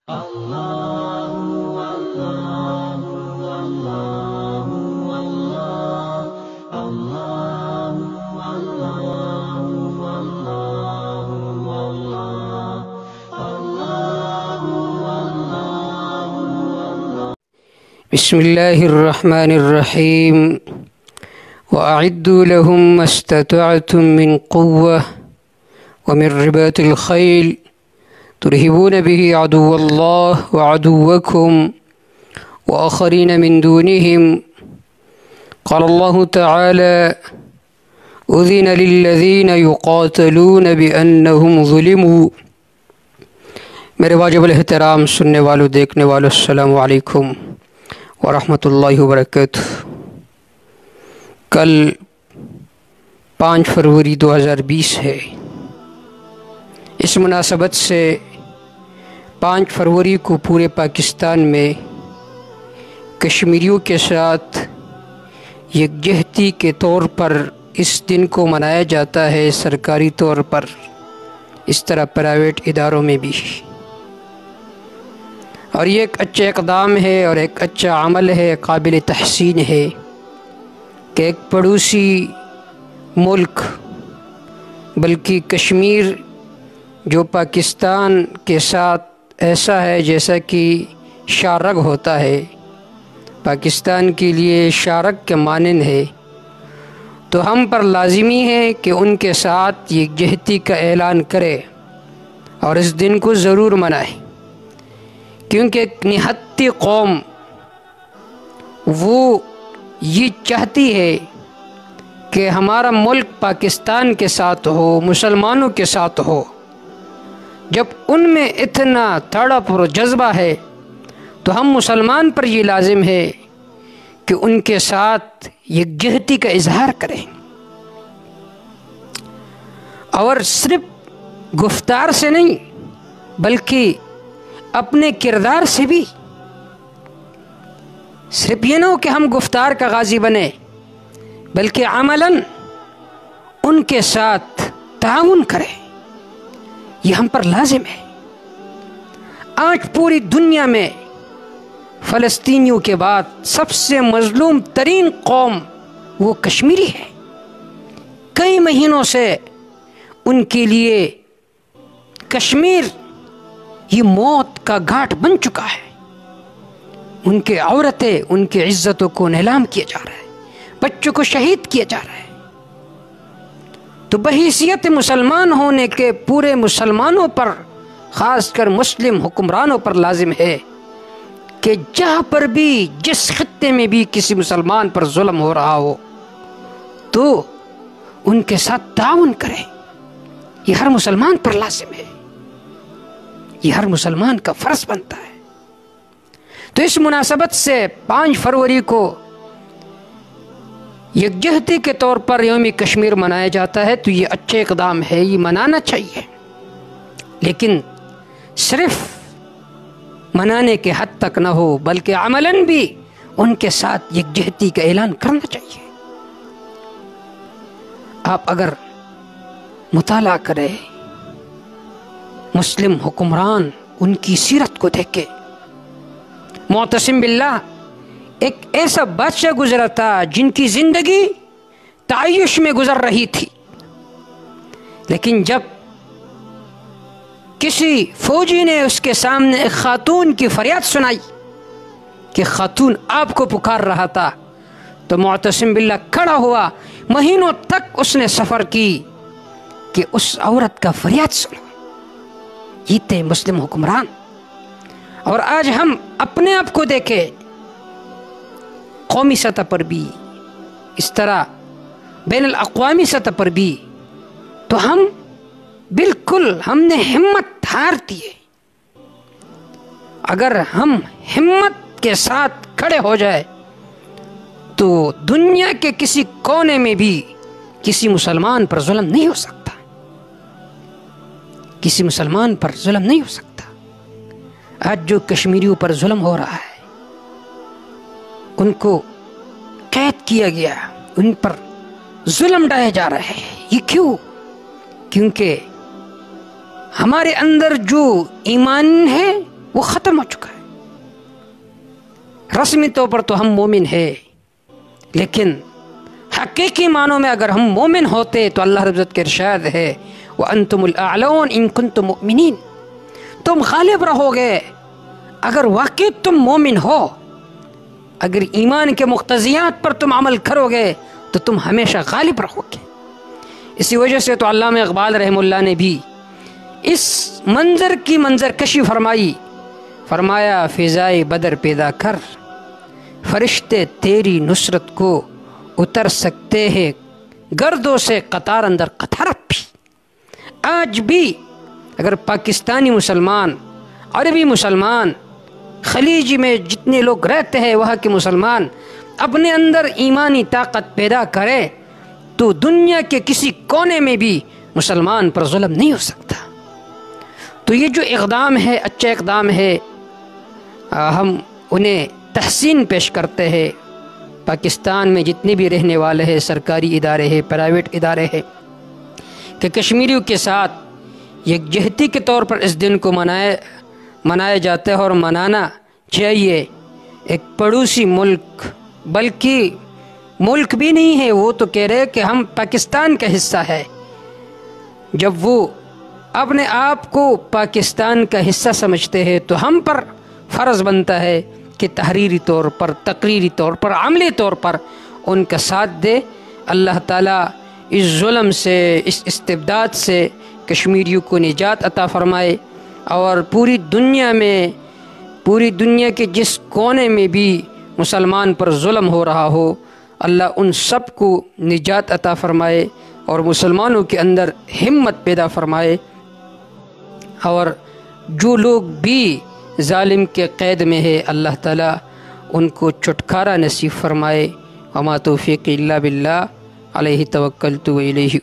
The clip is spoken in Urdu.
بسم اللہ الرحمن الرحیم وأعدوا لهم ما استطعتم من قوة ومن رباط الخيل ترهبون به عدو الله وعدوكم وآخرين من دونهم قال الله تعالى أذن للذين يقاتلون بأنهم ظلموا۔ میرے واجب الاحترام سننے والوں دیکھنے والوں السلام علیکم ورحمۃ اللہ وبرکاتہ۔ کل 5 فروری 2020 ہے۔ اس مناسبت سے 5 فروری کو پورے پاکستان میں کشمیریوں کے ساتھ یکجہتی کے طور پر اس دن کو منایا جاتا ہے، سرکاری طور پر، اس طرح پرائیویٹ اداروں میں بھی۔ اور یہ ایک اچھا اقدام ہے اور ایک اچھا عمل ہے، قابل تحسین ہے کہ ایک پڑوسی ملک بلکہ کشمیر جو پاکستان کے ساتھ ایسا ہے جیسا کہ شارگ ہوتا ہے، پاکستان کے لیے شارگ کے مانند ہے، تو ہم پر لازمی ہے کہ ان کے ساتھ یکجہتی کا اعلان کرے اور اس دن کو ضرور منائے، کیونکہ ایک نہتی قوم وہ یہ چاہتی ہے کہ ہمارا ملک پاکستان کے ساتھ ہو، مسلمانوں کے ساتھ ہو۔ جب ان میں اتنا تڑپ اور جذبہ ہے تو ہم مسلمان پر یہ لازم ہے کہ ان کے ساتھ یکجہتی کا اظہار کریں، اور صرف گفتار سے نہیں بلکہ اپنے کردار سے بھی۔ صرف یہ نہ ہو کہ ہم گفتار کا غازی بنے بلکہ عملاً ان کے ساتھ تعاون کریں، یہ ہم پر لازم ہے۔ آج پوری دنیا میں فلسطینیوں کے بعد سب سے مظلوم ترین قوم وہ کشمیری ہے۔ کئی مہینوں سے ان کے لیے کشمیر یہ موت کا گھاٹ بن چکا ہے، ان کے عورتیں، ان کی عزتوں کو نیلام کیا جا رہا ہے، بچوں کو شہید کیا جا رہا ہے۔ تو بحیثیت مسلمان ہونے کے پورے مسلمانوں پر، خاص کر مسلم حکمرانوں پر لازم ہے کہ جہاں پر بھی، جس خطے میں بھی کسی مسلمان پر ظلم ہو رہا ہو تو ان کے ساتھ تعاون کریں، یہ ہر مسلمان پر لازم ہے، یہ ہر مسلمان کا فرض بنتا ہے۔ تو اس مناسبت سے 5 فروری کو یکجہتی کے طور پر یوم کشمیر منایا جاتا ہے، تو یہ اچھا اقدام ہے، یہ منانا چاہیے، لیکن صرف منانے کے حد تک نہ ہو بلکہ عملاً بھی ان کے ساتھ یکجہتی کا اعلان کرنا چاہیے۔ آپ اگر مطالعہ کریں مسلم حکمران، ان کی سیرت کو دیکھیں، معتصم باللہ ایک ایسا بادشاہ گزرا تھا جن کی زندگی تعیش میں گزر رہی تھی، لیکن جب کسی فوجی نے اس کے سامنے ایک خاتون کی فریاد سنائی کہ خاتون آپ کو پکار رہا تھا، تو معتصم باللہ کھڑا ہوا، مہینوں تک اس نے سفر کی کہ اس عورت کا فریاد سنو۔ یہ تھے مسلم حکمران۔ اور آج ہم اپنے آپ کو دیکھیں، قومی سطح پر بھی، اس طرح بین الاقوامی سطح پر بھی، تو ہم نے ہمت ہار دی ہے۔ اگر ہم ہمت کے ساتھ کھڑے ہو جائے تو دنیا کے کسی کونے میں بھی کسی مسلمان پر ظلم نہیں ہو سکتا، کسی مسلمان پر ظلم نہیں ہو سکتا۔ آج جو کشمیریوں پر ظلم ہو رہا ہے، ان کو قید کیا گیا، ان پر ظلم ڈھائے جا رہے ہیں، یہ کیوں؟ کیونکہ ہمارے اندر جو ایمان ہے وہ ختم ہو چکا ہے۔ رسمی طور پر تو ہم مومن ہیں، لیکن حقیقی معنوں میں اگر ہم مومن ہوتے تو اللہ رب العزت کے ارشاد ہے وَأَنْتُمُ الْأَعْلَوْنَ إِن كُنتُم مُؤْمِنِينَ، تم غالب رہو گے اگر واقعی تم مومن ہو، اگر ایمان کے مقتضیات پر تم عمل کرو گے تو تم ہمیشہ غالب رہو گے۔ اسی وجہ سے تو علامہ اقبال رحمہ اللہ نے بھی اس منظر کی منظر کشی فرمائی، فرمایا فضائے بدر پیدا کر، فرشتے تیری نصرت کو اتر سکتے ہیں گردوں سے قطار اندر قطارت بھی۔ آج بھی اگر پاکستانی مسلمان، عربی مسلمان، خلیج میں جتنے لوگ رہتے ہیں وہاں کے مسلمان اپنے اندر ایمانی طاقت پیدا کرے تو دنیا کے کسی کونے میں بھی مسلمان پر ظلم نہیں ہو سکتا۔ تو یہ جو اقدام ہے اچھا اقدام ہے، ہم انہیں تحسین پیش کرتے ہیں۔ پاکستان میں جتنے بھی رہنے والے ہیں، سرکاری ادارے ہیں، پرائیویٹ ادارے ہیں، کہ کشمیریوں کے ساتھ یکجہتی کے طور پر اس دن کو منایا جاتا ہے اور منانا چاہیے۔ ایک پڑوسی ملک، بلکہ ملک بھی نہیں ہے، وہ تو کہہ رہے کہ ہم پاکستان کا حصہ ہے، جب وہ اپنے آپ کو پاکستان کا حصہ سمجھتے ہیں تو ہم پر فرض بنتا ہے کہ تحریری طور پر، تقریری طور پر، عملی طور پر ان کا ساتھ دے۔ اللہ تعالیٰ اس ظلم سے، اس استبداد سے کشمیریوں کو نجات عطا فرمائے، اور پوری دنیا کے جس کونے میں بھی مسلمان پر ظلم ہو رہا ہو، اللہ ان سب کو نجات عطا فرمائے اور مسلمانوں کے اندر ہمت پیدا فرمائے، اور جو لوگ بھی ظالم کے قید میں ہے اللہ تعالیٰ ان کو چھٹکارا نصیب فرمائے۔ وما توفیقی الا باللہ، علیہ توکلت و الیہ